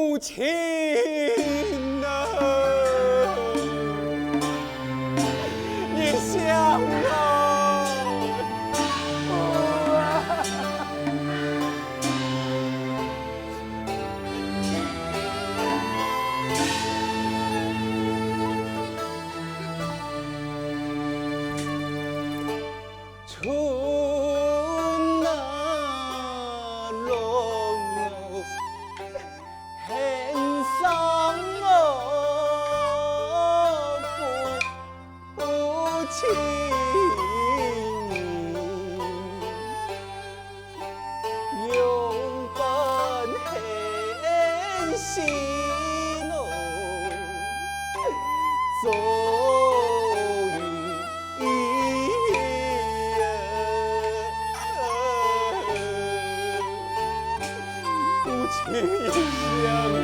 母亲啊，你想啊，父啊！春啊龙，很伤父亲。永伴很喜乐，终于不亲相病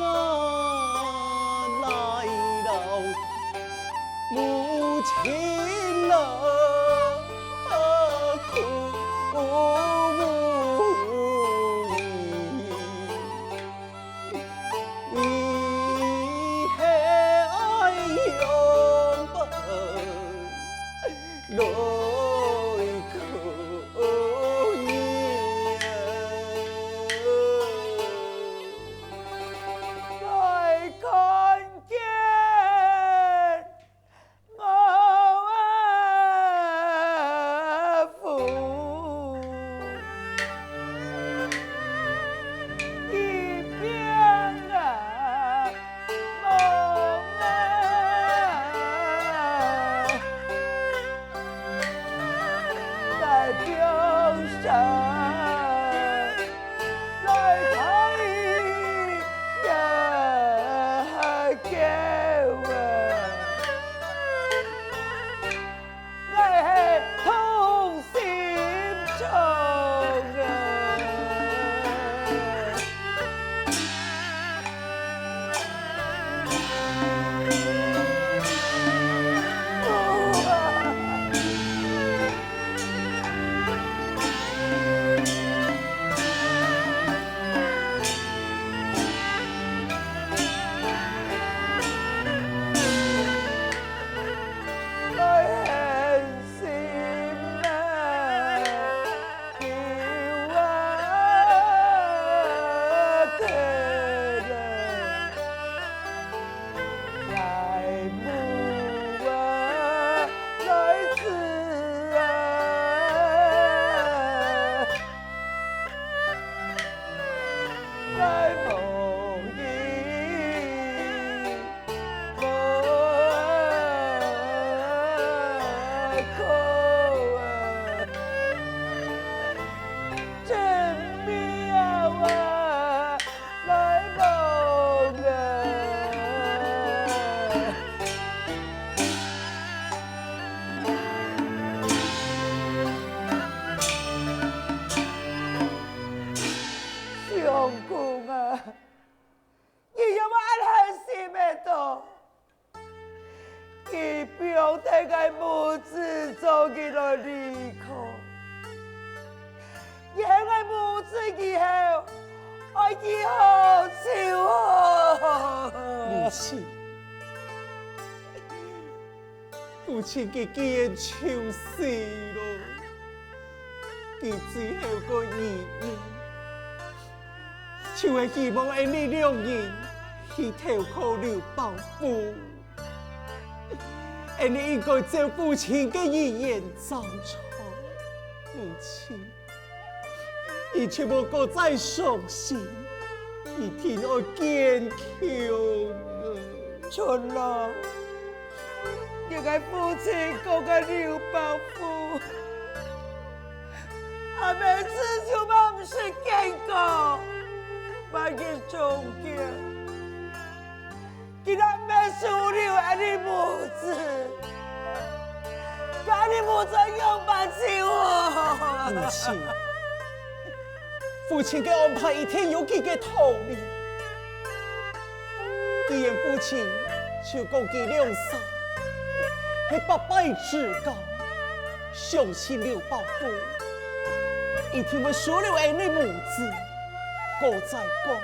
啊来到母亲啊，苦你还永不来可念。来看见我父，一边梦在表上。相公啊，你有冇安心的多？你不用太个母子走起来离开，因为母子以后我以后就好。母亲，父亲佢既然去世咯，佢只有个遗愿，就会希望因你两人去投靠刘邦夫，因你应该照父亲嘅遗言照做。母亲，你却无个再伤心，你天爱坚强啊！春郎，你个父亲讲个刘邦夫，阿妹子就嘛不是见过，万一中奖，今仔要输了安尼母子，赶紧不准用把起我！母亲，父亲嘅安排一定有佢嘅道理。既然父親就講佢兩手，係百拜之交，相信劉伯父一定會收留俺的母子。我再講，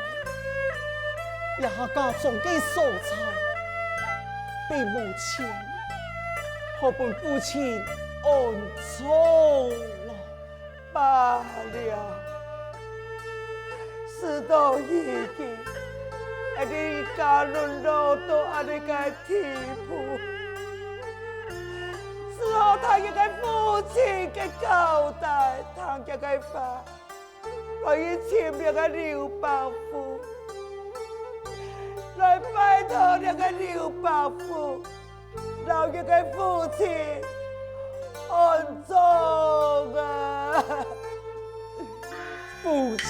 也家中嘅素菜，被母親和本父親安葬了。罢了，事到已經，你家淪落到安尼個地步，之後他一個父親嘅交代，他一個法，來以簽一個劉伯父，來拜託一個劉伯父，讓一個父親安葬啊！父親，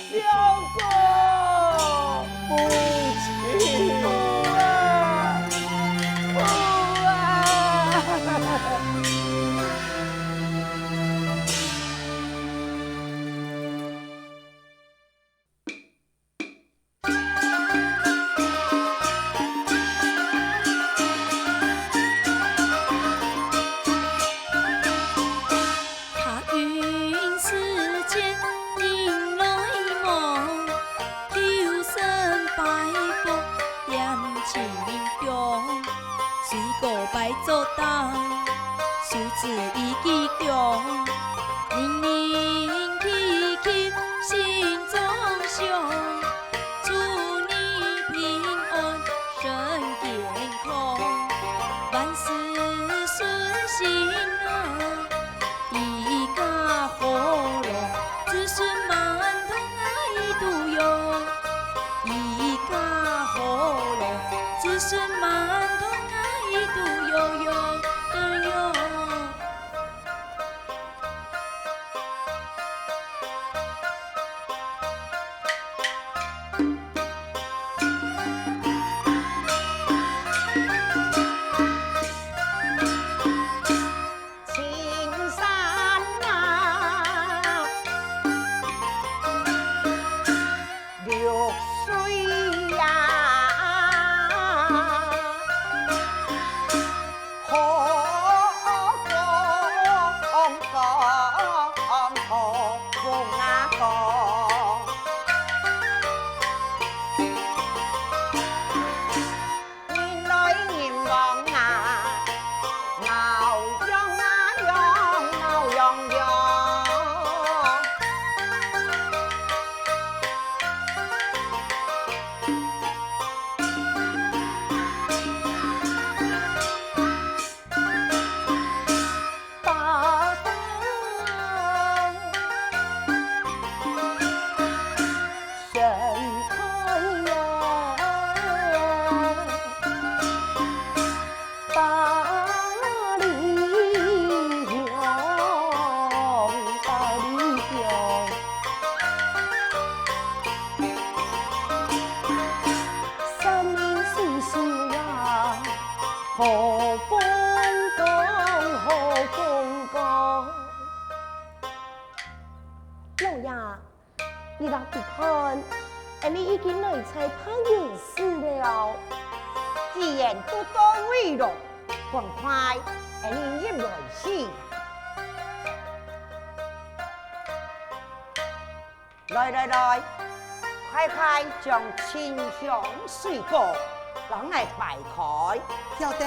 小公，父親，父啊，父啊！踏云世间迎来梦，求生拜佛念清中，水果拜做当，数字已记强，人人祈求心中想，祝你平安身健康，万事顺心啊！一家和乐，子孙满堂爱度哟。一家和乐，子孙满堂爱度哟哟哟。青山啊，流水呀，河风啊高，人来人往啊。牛羊啊羊，牛羊羊，大当盛开呀，大理香，大理香，山明水秀呀，好风光，好风光。老爷，你若不看，你已经来采访人事了。既然都到位了，赶快你入来去。来来来，快快将清香水果让我摆开。晓得，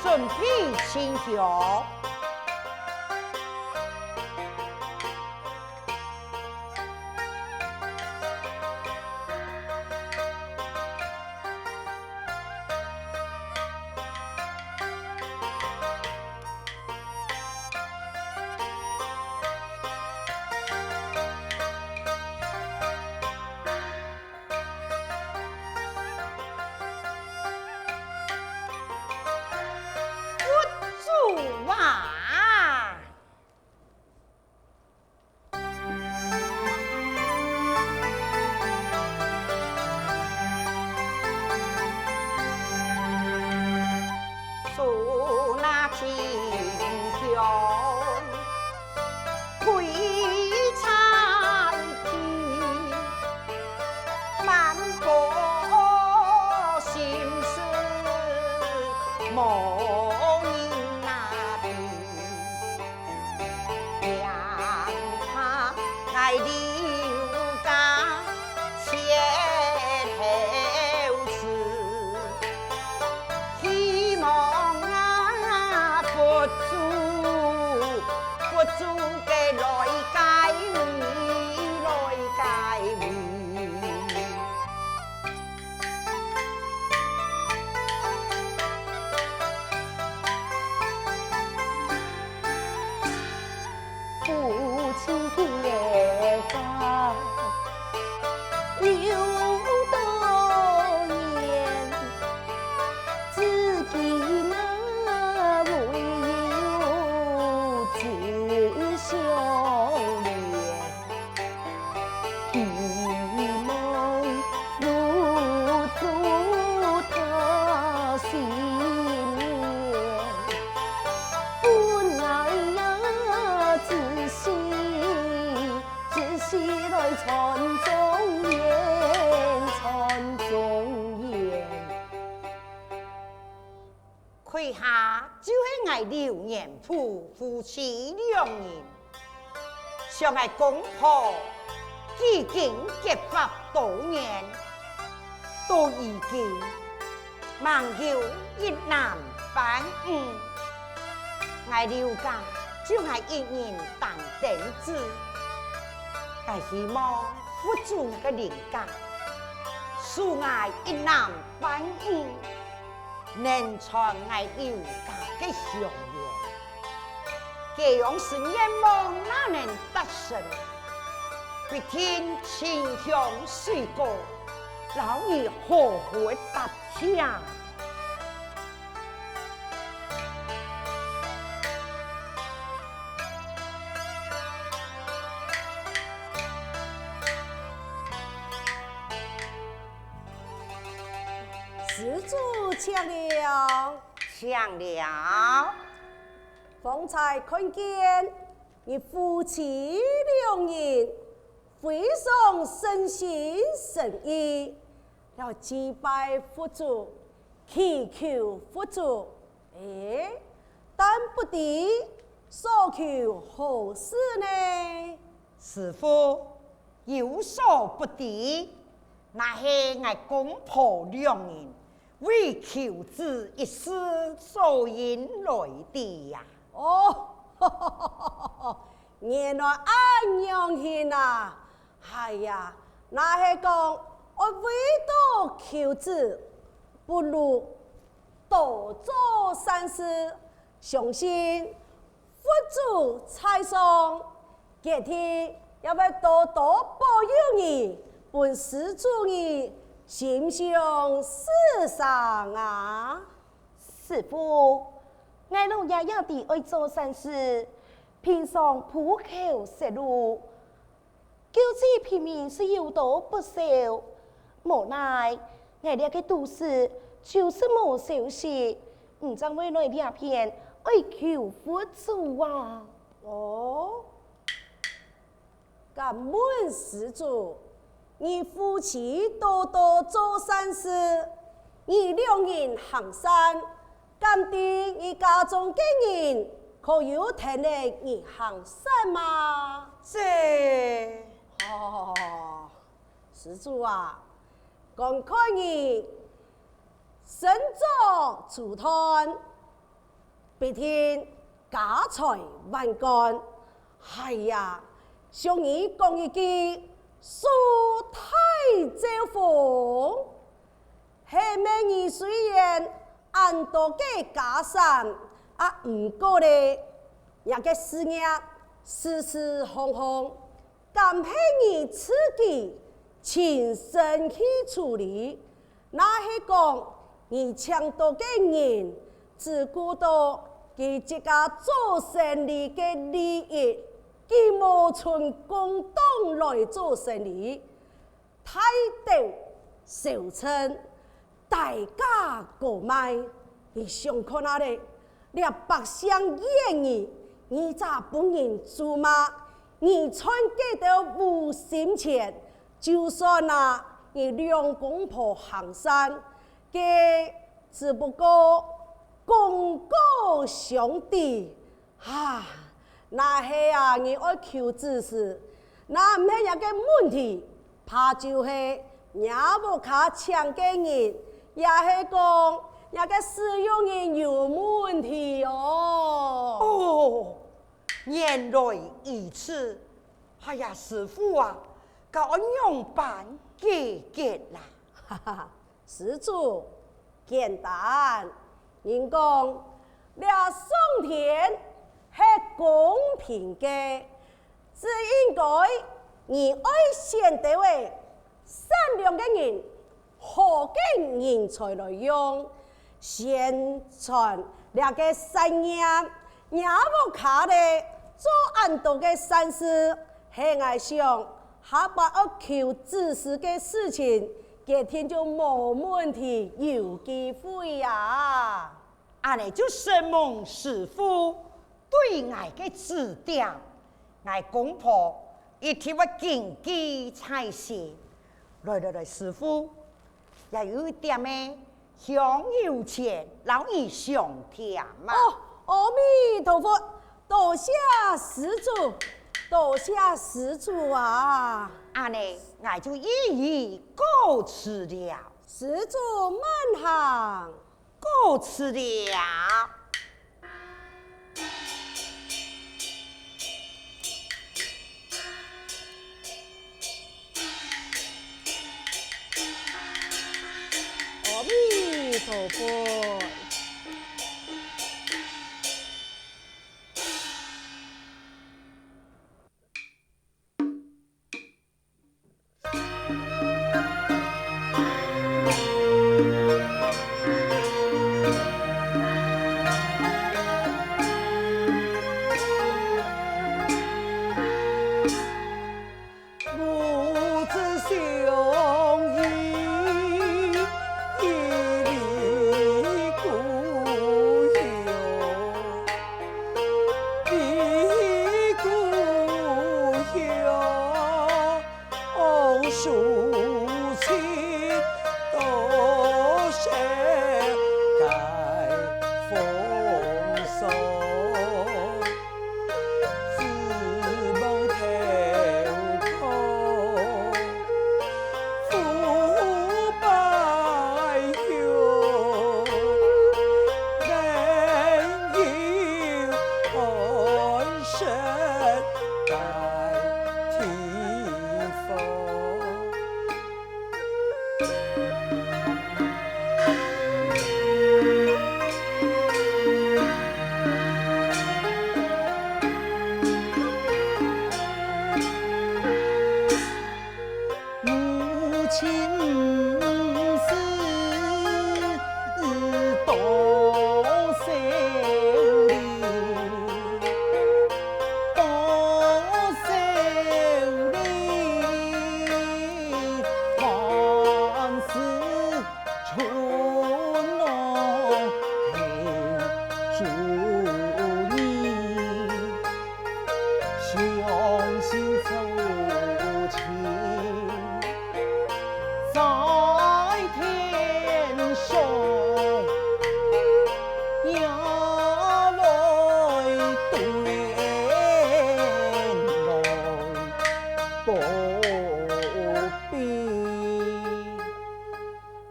准备清香。主啊！无人那边，让他爱留家前头事，希望啊佛祖给来解围，来解围。夫妻结发有多年，自己那唯有自相恋，希望付出他心念。本来呀，自喜来传中言，传中言。麾下就是爱刘延甫夫妻两人，相爱公婆已经结发多年，都已经望有一男半女。爱刘家就爱一人当定子，但希望佛祖那个灵感，恕爱一男半女，能传爱刘家的祥源。这样是愿望哪能达成？必天清香水果，老于何会达成？施主请了，抢了，方才看见你夫妻两人非常诚心诚意，要祭拜佛祖，祈求佛祖。但不知所求何事呢？师傅有所不知，那是我公婆两人为求子一事所引来的呀。原来安样hin啊！哎呀，那是讲我为多求子，不如多做善事，相信佛祖在上，今天要不多多保佑你，本施主你心想事成啊！师傅，我老爷爷地爱做善事，平常普口食路，救济平民是有多不少。无奈我哋嘅都市就是冇消息，唔知为来两片爱求佛祖啊！感恩施主，你夫妻多多做善事，你两人行善，鉴定你家中的人可有听你你行善吗？这施主啊，赶快你身作主团，必天家财万贯。哎呀，向你讲一句，恕太招风。下面你虽然按多嘅家产啊，唔过咧，也个事业事事行行，感谢你自己亲身去处理。那是讲你抢到嘅人，只顾到佢自家做生意嘅利益，佢无存公党来做生意，态度小称。大家购买，你想看哪里？连百姓愿意，你咋本人做嘛？你穿给到无心钱，就算你两公婆行山，嘅只不过公告兄弟，那是啊，你爱求知识，那唔系一个问题，怕就是也无卡强嘅人，也是讲一个使用人有问题哦。哦，原来如此。哎呀，师傅啊，教我样办解啦。哈哈，施主简单，人讲俩上天是公平的，只应该你爱贤得为善良的人，好嘅人才来用，宣传两个善业，也无卡咧做安多嘅善事，係爱想下把我求知识嘅事情。今天就冇问题，有机会呀！安尼就承蒙师傅对我的指点，我公婆一定要谨记才是。来，师傅，也有一点呢，香油钱老你上天嘛。哦，阿弥陀佛，多谢施主，多谢施主啊！安尼，我就一一告辞了。施主慢行。告辞了。阿弥陀佛。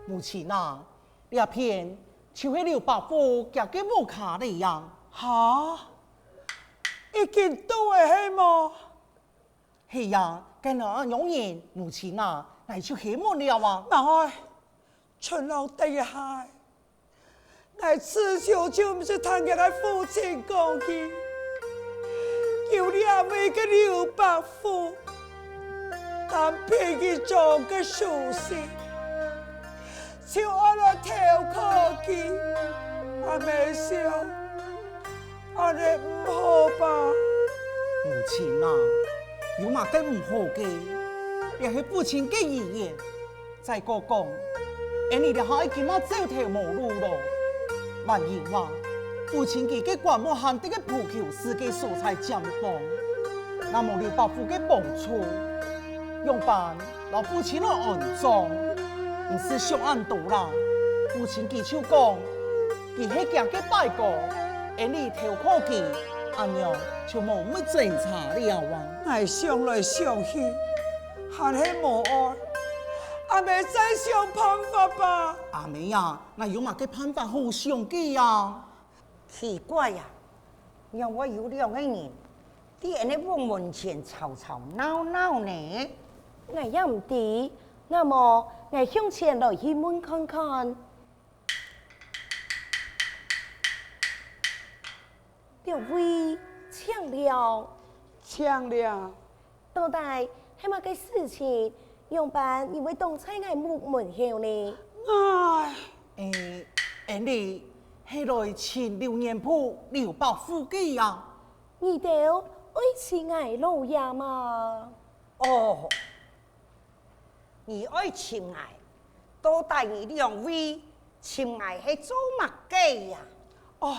母亲啊，这片就迄刘伯父夹个木卡的一样。哈，已经到的是么？是呀，跟那永远母亲啊，来就黑幕了啊！那春老第一海，我此就不是听见我父亲讲起，有两位个刘伯父，但偏去做个书信，就按了头壳去，我没想，安尼唔好吧？母亲啊，有嘛个唔好嘅，也是父亲嘅遗言。再个讲，你哋下已经嘛走投无路咯。万一话，父亲佢嘅关门限定嘅普求是嘅所在将帮，那么刘伯父嘅帮助，用办老父亲嘅安葬，唔是上岸度啦。父亲佢就讲，伊迄行嘅拜过，因你头科技，阿娘就无乜侦查了啊！我想来想去，还是无爱，阿妹再想办法吧。阿妹啊，那有嘛个办法好想嘅呀？奇怪呀、让我有两个人，伫安尼往门前吵吵闹闹呢。我也唔知，那么我向前来去问看看。这位抢了，抢了，到底系乜嘅事情？用办因为当菜我木门后呢？唉，你迄来前刘年铺刘伯父嘅呀？你哋爱情爱老爷嘛？哦，你爱情爱，都带你两位情爱是做乜嘅呀？哦，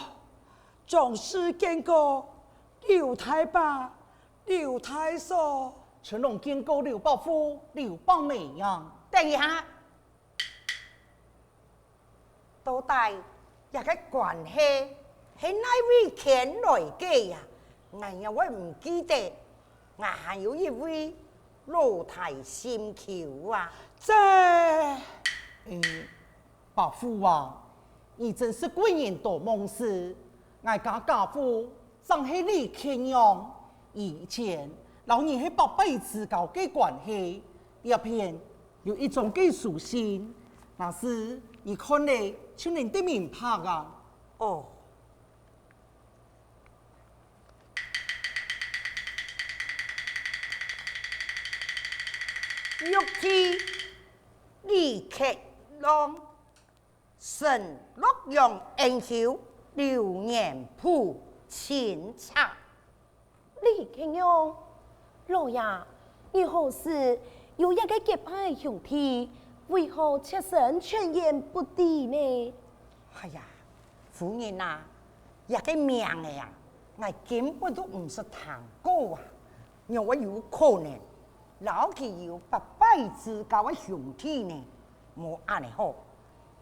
总是见过刘太爸、刘太嫂。全拢见过刘伯父、刘伯妹呀？等一下，都带一个关系是哪位前来嘅呀？我唔记得，我还有一位老太心球啊！在伯父啊，你真是贵人多梦事，我家父真系你谦让，以前老年系八辈子搞嘅关系，一片有一种嘅属性，那是你看嚟就能得明白啊。哦，玉帝李克浪，神洛阳恩丘刘年铺前茶。李庆阳，老爷，你何时有一个结拜兄弟，为何切身全言不敌呢？哎呀，夫人啊，一个命的呀，我根本都唔是谈过啊，因为有可能老佢有八辈子教嘅兄弟呢，冇安尼好，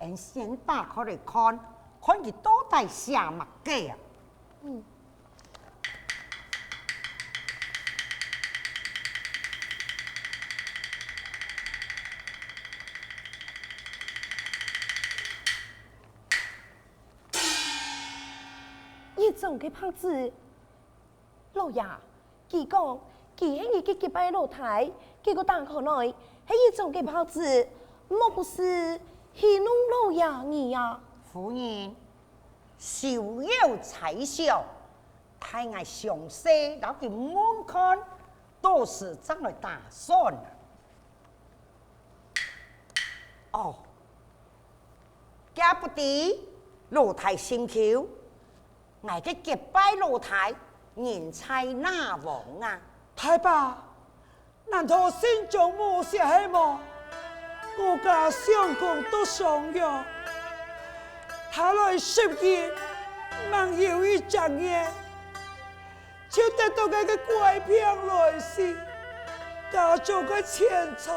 俺先打开来看，看佢到底啥物嘅啊？一种嘅拍子，老爷，佢讲佢係你嘅結拜老太，結果打開來係一種嘅拍子，莫不是戲弄老爺你呀？夫人，少有才笑，太愛詳細，老佢滿看，都是怎來打算啊？哦，家不敵老太心球，我嘅結拜老太人才哪王啊？太爸，难道心中无些希望？我家相公都上药，他来10年，忙有一整年，就得到那个怪病来袭，家中个钱财，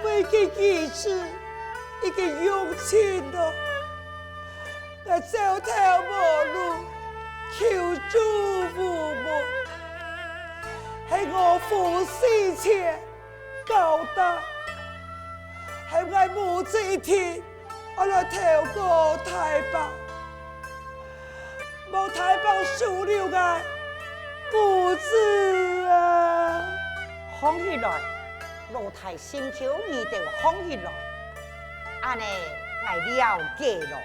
为佢儿子一个用钱咯，我走投无路，求助父母。係我父死前交代，係我母子一天，我來投過太白，冇太白輸了我母子啊！放起來，老太心橋你就放起來，安尼我了解咯。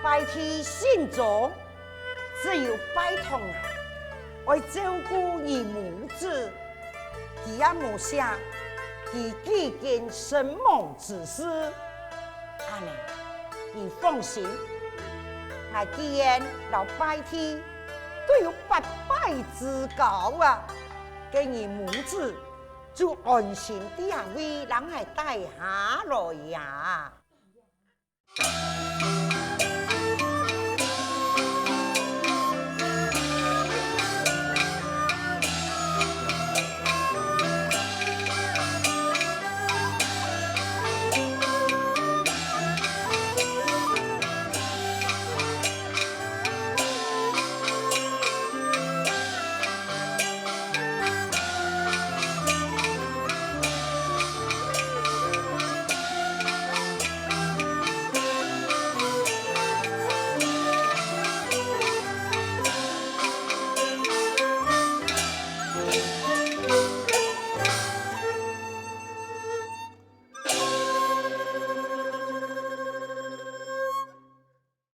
拜天先祖，只有拜託我。為照顧兒母子，佢也冇寫佢幾件生亡之事。安尼，你放心，我既然老拜天都有8拜之交啊，嘅兒母子就安心啲為人係帶下來呀。